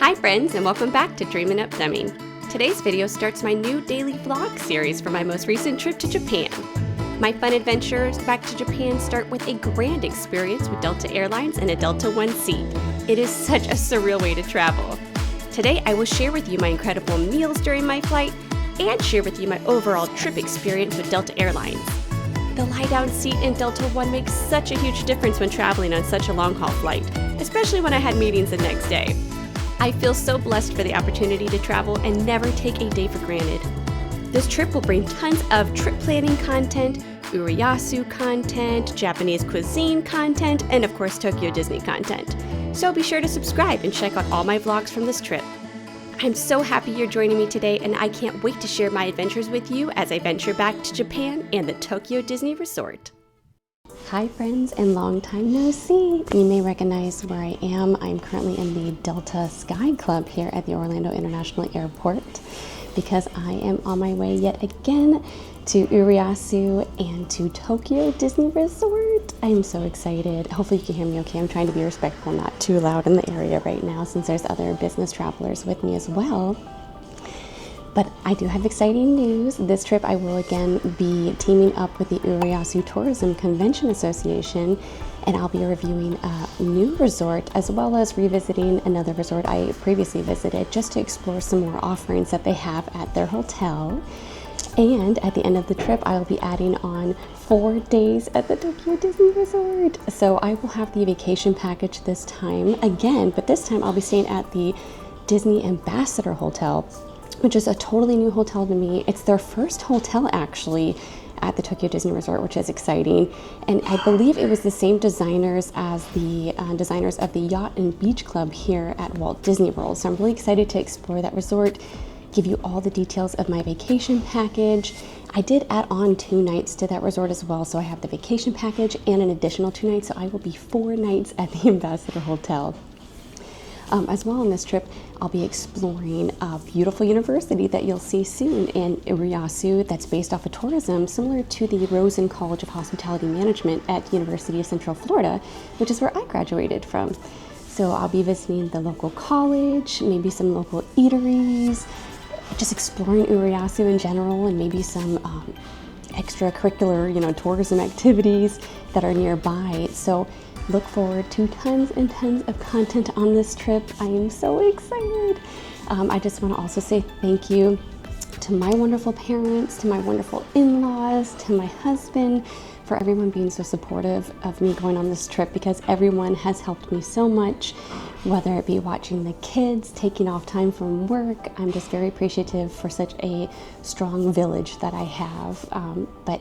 Hi friends, and welcome back to DreamingUpDemming. Today's video starts my new daily vlog series for my most recent trip to Japan. My fun adventures back to Japan start with a grand experience with Delta Airlines and a Delta One seat. It is such a surreal way to travel. Today I will share with you my incredible meals during my flight and share with you my overall trip experience with Delta Airlines. The lie-down seat in Delta One makes such a huge difference when traveling on such a long-haul flight, especially when I had meetings the next day. I feel so blessed for the opportunity to travel and never take a day for granted. This trip will bring tons of trip planning content, urayasu content, Japanese cuisine content, and of course Tokyo Disney content. So be sure to subscribe and check out all my vlogs from this trip. I'm so happy you're joining me today, and I can't wait to share my adventures with you as I venture back to Japan and the Tokyo Disney Resort. Hi friends, and long time no see. You may recognize where I am. I'm currently in the Delta SkyClub here at the Orlando International Airport because I am on my way yet again to Urayasu and to Tokyo Disney Resort. I am so excited. Hopefully you can hear me okay. I'm trying to be respectful, not too loud in the area right now since there's other business travelers with me as well. But I do have exciting news. This trip I will again be teaming up with the Urayasu Tourism Convention Association, and I'll be reviewing a new resort as well as revisiting another resort I previously visited just to explore some more offerings that they have at their hotel. And at the end of the trip, I will be adding on 4 days at the Tokyo Disney Resort. So I will have the vacation package this time again, but this time I'll be staying at the Disney Ambassador Hotel, which is a totally new hotel to me. It's their first hotel actually at the Tokyo Disney Resort, which is exciting. And I believe it was the same designers as the designers of the Yacht and Beach Club here at Walt Disney World. So I'm really excited to explore that resort, give you all the details of my vacation package. I did add on 2 nights to that resort as well, so I have the vacation package and an additional 2 nights, so I will be 4 nights at the Ambassador Hotel. As well on this trip, I'll be exploring a beautiful university that you'll see soon in Urayasu that's based off of tourism, similar to the Rosen College of Hospitality Management at University of Central Florida, which is where I graduated from. So I'll be visiting the local college, maybe some local eateries, just exploring Urayasu in general, and maybe some extracurricular, tourism activities that are nearby. So look forward to tons and tons of content on this trip. I am so excited. I just want to also say thank you to my wonderful parents, to my wonderful in-laws, to my husband, for everyone being so supportive of me going on this trip, because everyone has helped me so much, whether it be watching the kids, taking off time from work. I'm just very appreciative for such a strong village that I have. But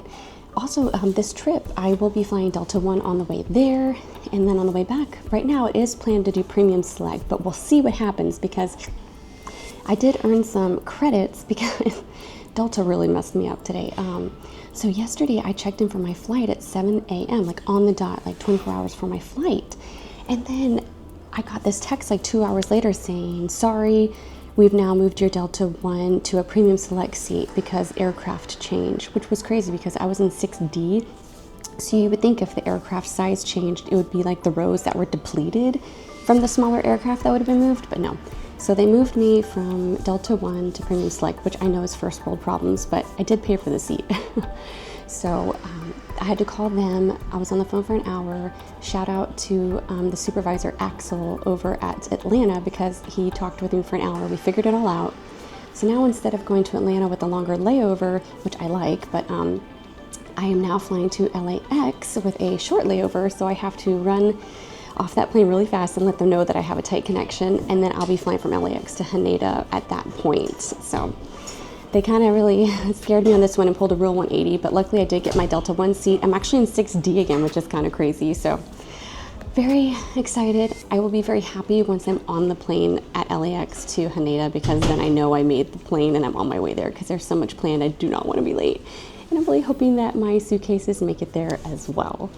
also this trip, I will be flying Delta One on the way there, and then on the way back. Right now it is planned to do Premium Select, but we'll see what happens because I did earn some credits because Delta really messed me up today. So yesterday I checked in for my flight at 7 a.m., like on the dot, like 24 hours for my flight. And then I got this text like 2 hours later saying, sorry, we've now moved your Delta One to a Premium Select seat because aircraft change, which was crazy because I was in 6D. So you would think if the aircraft size changed, it would be like the rows that were depleted from the smaller aircraft that would have been moved, but no. So they moved me from Delta One to Premium Select, which I know is first world problems, but I did pay for the seat. So I had to call them. I was on the phone for an hour. Shout out to the supervisor Axel over at Atlanta because he talked with me for an hour. We figured it all out. So now instead of going to Atlanta with a longer layover, which I like, but I am now flying to LAX with a short layover, so I have to run off that plane really fast and let them know that I have a tight connection, and then I'll be flying from LAX to Haneda at that point. So they kind of really scared me on this one and pulled a real 180, but luckily I did get my Delta One seat. I'm actually in 6D again, which is kind of crazy. So very excited. I will be very happy once I'm on the plane at LAX to Haneda, because then I know I made the plane and I'm on my way there, because there's so much planned. I do not want to be late. And I'm really hoping that my suitcases make it there as well.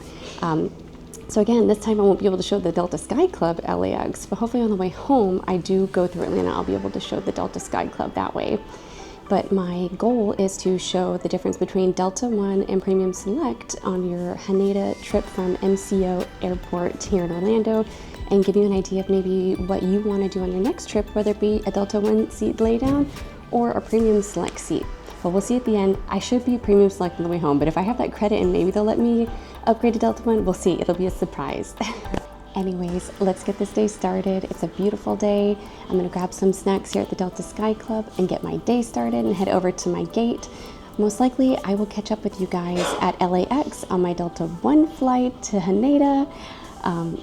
So again, this time I won't be able to show the Delta SkyClub LAX, but hopefully on the way home, I do go through Atlanta. I'll be able to show the Delta SkyClub that way. But my goal is to show the difference between Delta One and Premium Select on your Haneda trip from MCO Airport here in Orlando and give you an idea of maybe what you want to do on your next trip, whether it be a Delta One seat laydown or a premium select seat. But we'll see at the end. I should be premium select on the way home, but if I have that credit and maybe they'll let me upgrade to Delta One, we'll see. It'll be a surprise. Anyways, let's get this day started. It's a beautiful day. I'm gonna grab some snacks here at the Delta SkyClub and get my day started and head over to my gate. Most likely, I will catch up with you guys at LAX on my Delta One flight to Haneda,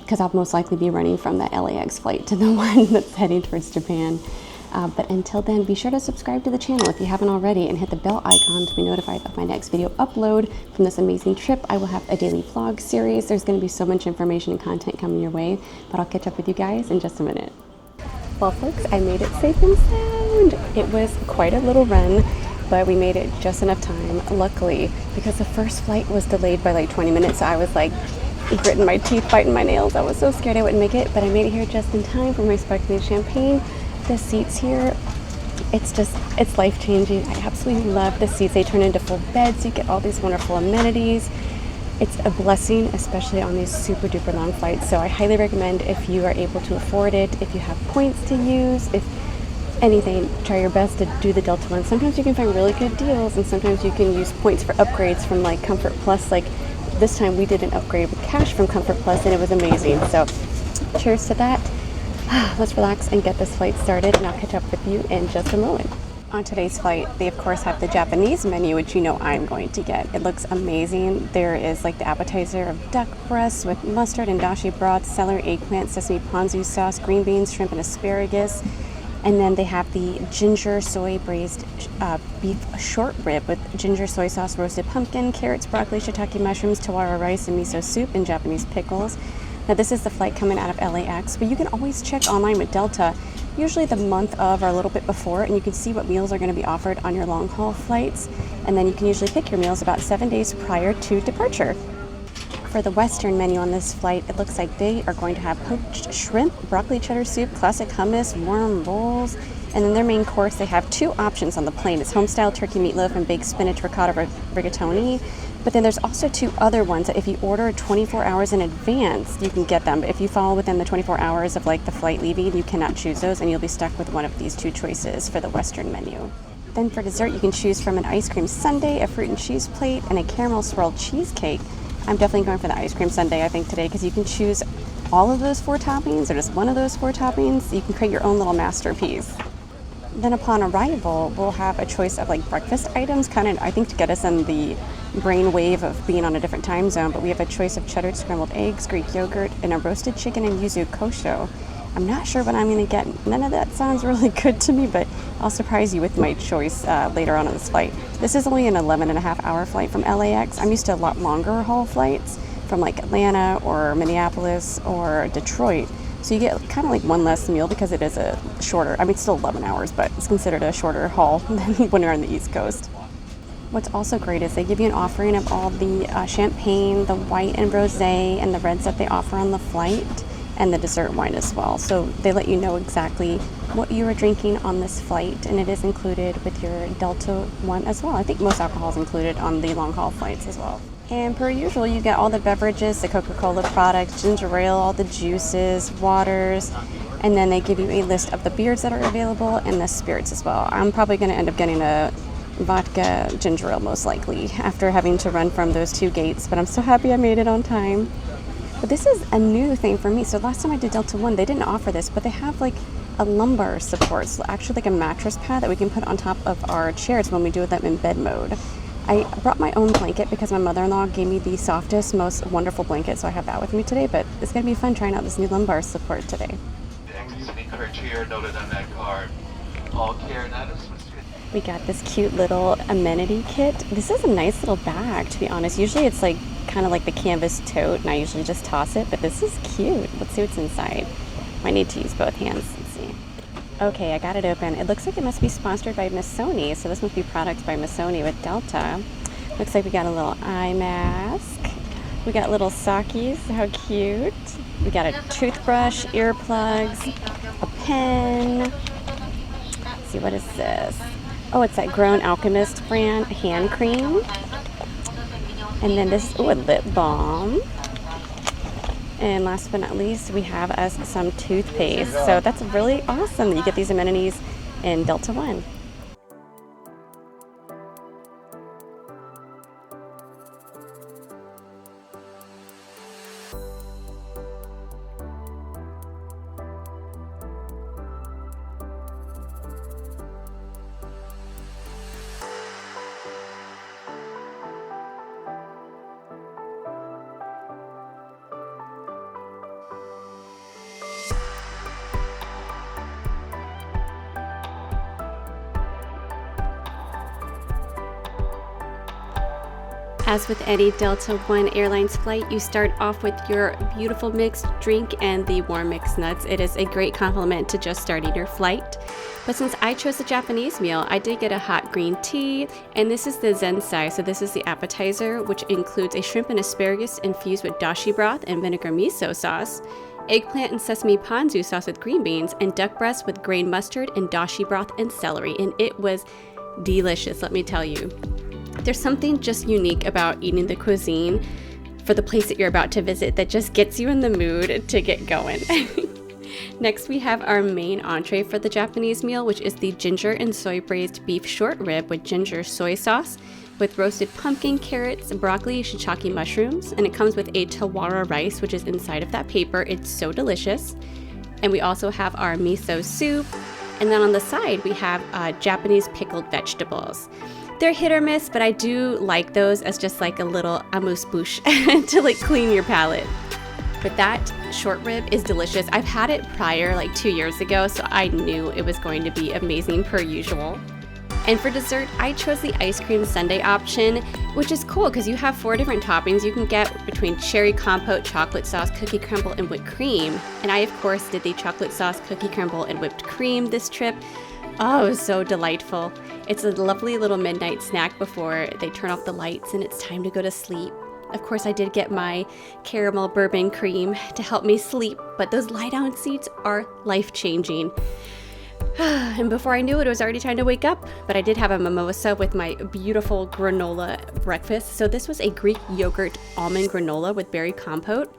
because I'll most likely be running from that LAX flight to the one that's heading towards Japan. But until then, be sure to subscribe to the channel if you haven't already and hit the bell icon to be notified of my next video upload from this amazing trip. I will have a daily vlog series. There's going to be so much information and content coming your way, but I'll catch up with you guys in just a minute. Well, folks, I made it safe and sound. It was quite a little run, but we made it just enough time, luckily, because the first flight was delayed by like 20 minutes. So I was like gritting my teeth, biting my nails. I was so scared I wouldn't make it, but I made it here just in time for my sparkling champagne. The seats here, it's life-changing. I absolutely love the seats. They turn into full beds. You get all these wonderful amenities. It's a blessing, especially on these super duper long flights. So I highly recommend, if you are able to afford it, if you have points to use, if anything, try your best to do the Delta One. Sometimes you can find really good deals, and sometimes you can use points for upgrades from like Comfort Plus. Like this time we did an upgrade with cash from Comfort Plus and it was amazing. So cheers to that. Let's relax and get this flight started, and I'll catch up with you in just a moment. On today's flight, they of course have the Japanese menu, which you know I'm going to get. It looks amazing. There is like the appetizer of duck breasts with mustard and dashi broth, celery, eggplant, sesame ponzu sauce, green beans, shrimp, and asparagus. And then they have the ginger soy braised beef short rib with ginger soy sauce, roasted pumpkin, carrots, broccoli, shiitake mushrooms, tawara rice, and miso soup, and Japanese pickles. Now this is the flight coming out of LAX, but you can always check online with Delta, usually the month of or a little bit before, and you can see what meals are going to be offered on your long haul flights. And then you can usually pick your meals about 7 days prior to departure. For the Western menu on this flight, it looks like they are going to have poached shrimp, broccoli cheddar soup, classic hummus, warm bowls, and then their main course, they have two options on the plane. It's home-style turkey meatloaf and baked spinach ricotta rigatoni. But then there's also two other ones that if you order 24 hours in advance, you can get them. But if you fall within the 24 hours of like the flight leaving, you cannot choose those, and you'll be stuck with one of these two choices for the Western menu. Then for dessert, you can choose from an ice cream sundae, a fruit and cheese plate, and a caramel swirled cheesecake. I'm definitely going for the ice cream sundae, I think, today, because you can choose all of those 4 toppings or just one of those 4 toppings. You can create your own little masterpiece. Then upon arrival, we'll have a choice of like breakfast items, kind of, I think, to get us in the brain wave of being on a different time zone. But we have a choice of cheddar scrambled eggs, Greek yogurt, and a roasted chicken and yuzu kosho. I'm not sure what I'm going to get. None of that sounds really good to me, but I'll surprise you with my choice later on in this flight. This is only an 11.5-hour flight from LAX. I'm used to a lot longer haul flights from like Atlanta or Minneapolis or Detroit. So you get kind of like one less meal because it is a shorter, I mean, it's still 11 hours, but it's considered a shorter haul than when you're on the East Coast. What's also great is they give you an offering of all the champagne, the white and rosé, and the reds that they offer on the flight, and the dessert wine as well. So they let you know exactly what you are drinking on this flight, and it is included with your Delta One as well. I think most alcohol is included on the long haul flights as well. And per usual, you get all the beverages, the Coca-Cola products, ginger ale, all the juices, waters, and then they give you a list of the beers that are available and the spirits as well. I'm probably going to end up getting a vodka ginger ale most likely after having to run from those 2 gates, but I'm so happy I made it on time. But this is a new thing for me. So last time I did Delta One, they didn't offer this, but they have like a lumbar support, so actually like a mattress pad that we can put on top of our chairs when we do them in bed mode. I brought my own blanket because my mother-in-law gave me the softest, most wonderful blanket, so I have that with me today, but it's going to be fun trying out this new lumbar support today. Noted on that card. All care and we got this cute little amenity kit. This is a nice little bag, to be honest. Usually it's like kind of like the canvas tote, and I usually just toss it, but this is cute. Let's see what's inside. Might need to use both hands. Let's see. Okay, I got it open. It looks like it must be sponsored by Missoni, so this must be products by Missoni with Delta. Looks like we got a little eye mask. We got little sockies. How cute. We got a toothbrush, earplugs, a pen. Let's see, what is this? Oh, it's that Grown Alchemist brand hand cream. And then this, a lip balm. And last but not least, we have us some toothpaste. So that's really awesome that you get these amenities in Delta One. As with any Delta One Airlines flight, you start off with your beautiful mixed drink and the warm mixed nuts. It is a great compliment to just starting your flight. But since I chose the Japanese meal, I did get a hot green tea, and this is the zensai. So this is the appetizer, which includes a shrimp and asparagus infused with dashi broth and vinegar miso sauce, eggplant and sesame ponzu sauce with green beans, and duck breast with grain mustard and dashi broth and celery. And it was delicious, let me tell you. There's something just unique about eating the cuisine for the place that you're about to visit that just gets you in the mood to get going. Next, we have our main entree for the Japanese meal, which is the ginger and soy braised beef short rib with ginger soy sauce with roasted pumpkin, carrots, broccoli, shiitake mushrooms, and it comes with a tawara rice, which is inside of that paper. It's so delicious. And we also have our miso soup, and then on the side, we have Japanese pickled vegetables. They're hit or miss, but I do like those as just like a little amuse-bouche to like clean your palate. But that short rib is delicious. I've had it prior, like 2 years ago, so I knew it was going to be amazing per usual. And for dessert, I chose the ice cream sundae option, which is cool because you have 4 different toppings you can get between cherry compote, chocolate sauce, cookie crumble, and whipped cream. And I, of course, did the chocolate sauce, cookie crumble, and whipped cream this trip. Oh, it was so delightful. It's a lovely little midnight snack before they turn off the lights and it's time to go to sleep. Of course, I did get my caramel bourbon cream to help me sleep, but those lie-down seats are life-changing. And before I knew it, it was already time to wake up, but I did have a mimosa with my beautiful granola breakfast. So this was a Greek yogurt almond granola with berry compote.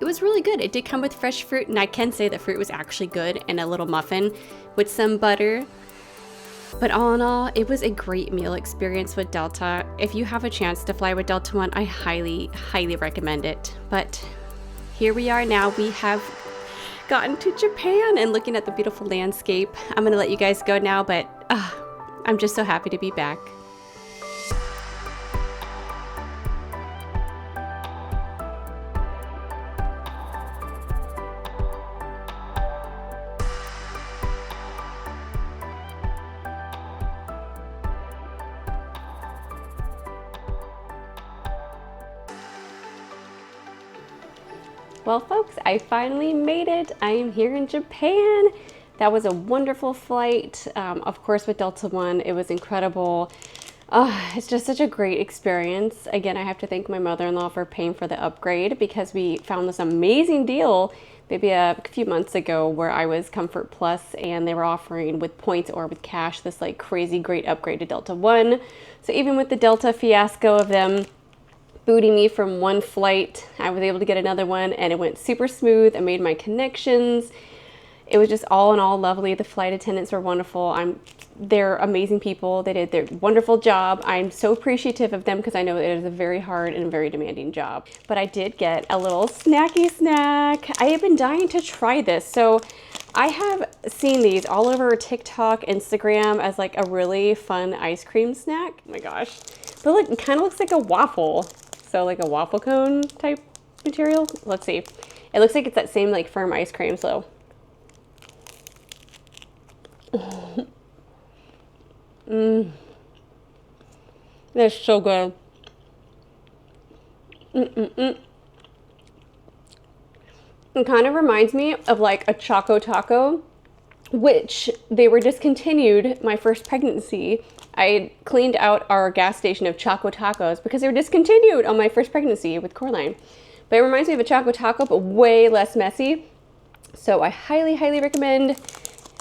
It was really good. It did come with fresh fruit, and I can say the fruit was actually good, and a little muffin with some butter. But all in all, it was a great meal experience with Delta. If you have a chance to fly with Delta One, I highly, highly recommend it. But here we are now. We have gotten to Japan and looking at the beautiful landscape. I'm gonna let you guys go now, but I'm just so happy to be back. Well, folks, I finally made it. I am here in Japan. That was a wonderful flight. Of course, with Delta One, it was incredible. It's just such a great experience. Again, I have to thank my mother-in-law for paying for the upgrade because we found this amazing deal maybe a few months ago where I was Comfort Plus and they were offering with points or with cash this like crazy great upgrade to Delta One. So even with the Delta fiasco of them booting me from one flight, I was able to get another one and it went super smooth. I made my connections. It was just all in all lovely. The flight attendants were wonderful. They're amazing people. They did their wonderful job. I'm so appreciative of them because I know it is a very hard and very demanding job. But I did get a little snacky snack. I have been dying to try this. So I have seen these all over TikTok, Instagram as like a really fun ice cream snack. Oh my gosh. But look, it kind of looks like a waffle. So like a waffle cone type material. Let's see. It looks like it's that same like firm ice cream. So that's so good. It kind of reminds me of like a Choco Taco, which they were discontinued my first pregnancy. I cleaned out our gas station of Choco Tacos because they were discontinued on my first pregnancy with Coraline. But it reminds me of a Choco Taco, but way less messy. So I highly, highly recommend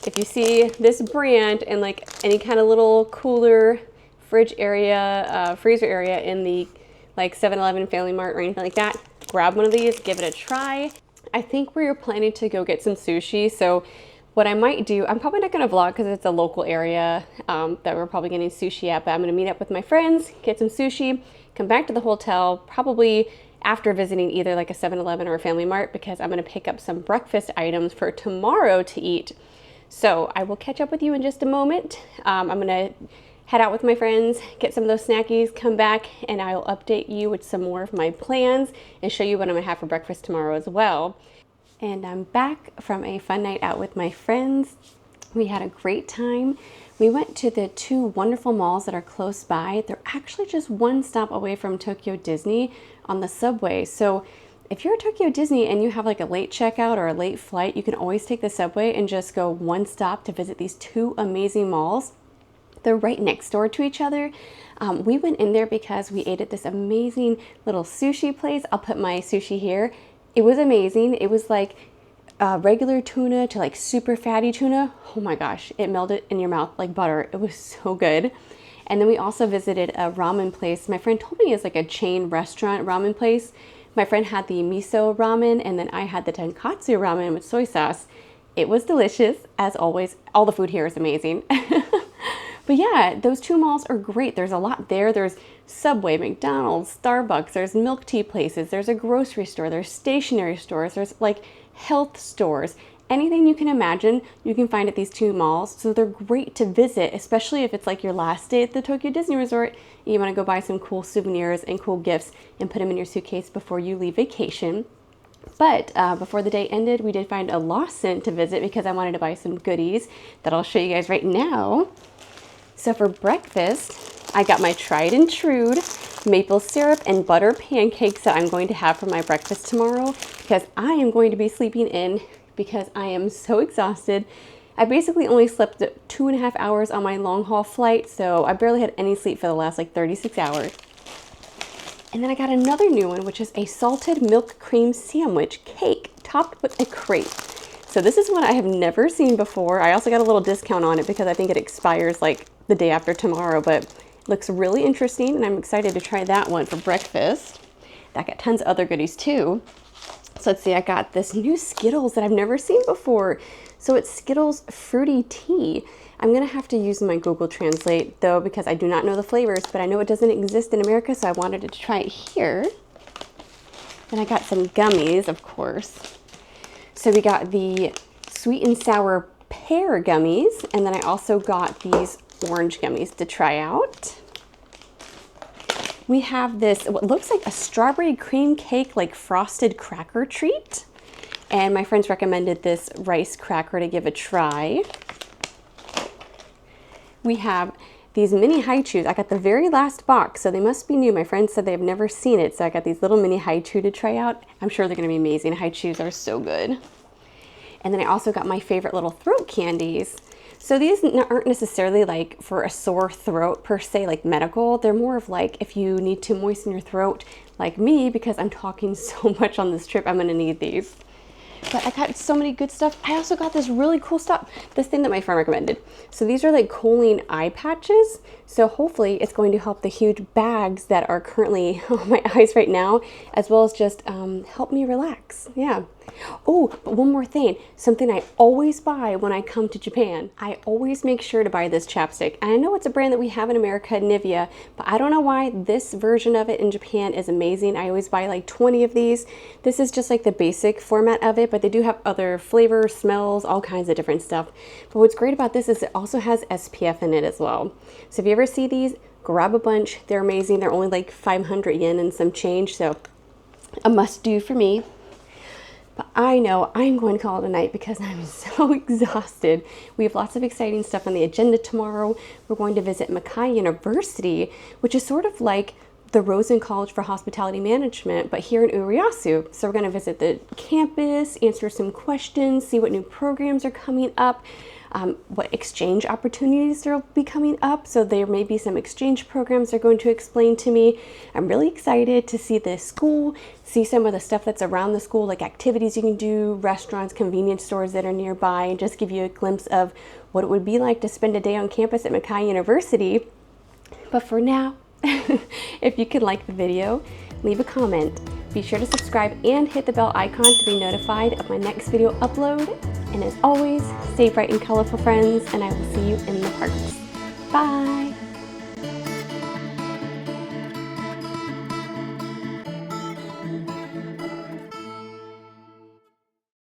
if you see this brand in like any kind of little cooler fridge area, freezer area in the like 7-Eleven, Family Mart, or anything like that, grab one of these, give it a try. I think we're planning to go get some sushi, so what I might do, I'm probably not going to vlog because it's a local area that we're probably getting sushi at, but I'm going to meet up with my friends, get some sushi, come back to the hotel, probably after visiting either like a 7-Eleven or a Family Mart, because I'm going to pick up some breakfast items for tomorrow to eat. So I will catch up with you in just a moment. I'm going to head out with my friends, get some of those snackies, come back, and I'll update you with some more of my plans and show you what I'm gonna have for breakfast tomorrow as well. And I'm back from a fun night out with my friends. We had a great time. We went to the 2 wonderful malls that are close by. They're actually just 1 stop away from Tokyo Disney on the subway. So if you're at Tokyo Disney and you have like a late checkout or a late flight, you can always take the subway and just go 1 stop to visit these 2 amazing malls. They're right next door to each other. We went in there because we ate at this amazing little sushi place. I'll put my sushi here. It was amazing. It was like regular tuna to like super fatty tuna. Oh my gosh, it melted in your mouth like butter. It was so good. And then we also visited a ramen place. My friend told me it's like a chain restaurant ramen place. My friend had the miso ramen, and then I had the tonkatsu ramen with soy sauce. It was delicious, as always. All the food here is amazing. But yeah, those 2 malls are great. There's a lot there. There's Subway, McDonald's, Starbucks, there's milk tea places, there's a grocery store, there's stationery stores, there's like health stores. Anything you can imagine, you can find at these 2 malls. So they're great to visit, especially if it's like your last day at the Tokyo Disney Resort and you want to go buy some cool souvenirs and cool gifts and put them in your suitcase before you leave vacation. But before the day ended, we did find a Lawson to visit because I wanted to buy some goodies that I'll show you guys right now. So for breakfast, I got my tried and true maple syrup and butter pancakes that I'm going to have for my breakfast tomorrow, because I am going to be sleeping in because I am so exhausted. I basically only slept 2.5 hours on my long haul flight, so I barely had any sleep for the last like 36 hours. And then I got another new one, which is a salted milk cream sandwich cake topped with a crepe. So this is one I have never seen before. I also got a little discount on it because I think it expires like the day after tomorrow, but it looks really interesting and I'm excited to try that one for breakfast. I got tons of other goodies too. So let's see, I got this new Skittles that I've never seen before. So it's Skittles Fruity Tea. I'm gonna have to use my Google Translate though, because I do not know the flavors, but I know it doesn't exist in America, so I wanted to try it here. Then I got some gummies, of course. So we got the sweet and sour pear gummies, and then I also got these orange gummies to try out. We have this, what looks like a strawberry cream cake, like frosted cracker treat. And my friends recommended this rice cracker to give a try. We have these mini haichus. I got the very last box, so they must be new. My friends said they've never seen it, so I got these little mini haichu to try out. I'm sure they're gonna be amazing. Haichus are so good. And then I also got my favorite little throat candies. So these aren't necessarily like for a sore throat per se, like medical. They're more of like if you need to moisten your throat like me, because I'm talking so much on this trip, I'm gonna need these. But I got so many good stuff. I also got this really cool stuff, this thing that my friend recommended. So these are like choline eye patches. So hopefully it's going to help the huge bags that are currently on my eyes right now, as well as just help me relax. Yeah. Oh, but one more thing, something I always buy when I come to Japan. I always make sure to buy this chapstick. And I know it's a brand that we have in America, Nivea, but I don't know why this version of it in Japan is amazing. I always buy like 20 of these. This is just like the basic format of it, but they do have other flavors, smells, all kinds of different stuff. But what's great about this is it also has SPF in it as well. So if you ever see these, grab a bunch. They're amazing. They're only like 500 yen and some change, so a must do for me. But I know I'm going to call it a night because I'm so exhausted. We have lots of exciting stuff on the agenda tomorrow. We're going to visit Meghan University, which is sort of like the Rosen College for Hospitality Management, but here in Uriyasu. So we're going to visit the campus, answer some questions, see what new programs are coming up, what exchange opportunities there will be coming up. So there may be some exchange programs they're going to explain to me. I'm really excited to see the school, see some of the stuff that's around the school, like activities you can do, restaurants, convenience stores that are nearby, and just give you a glimpse of what it would be like to spend a day on campus at Meghan University. But for now, if you could like the video, leave a comment. Be sure to subscribe and hit the bell icon to be notified of my next video upload. And as always, stay bright and colorful, friends, and I will see you in the parks. Bye!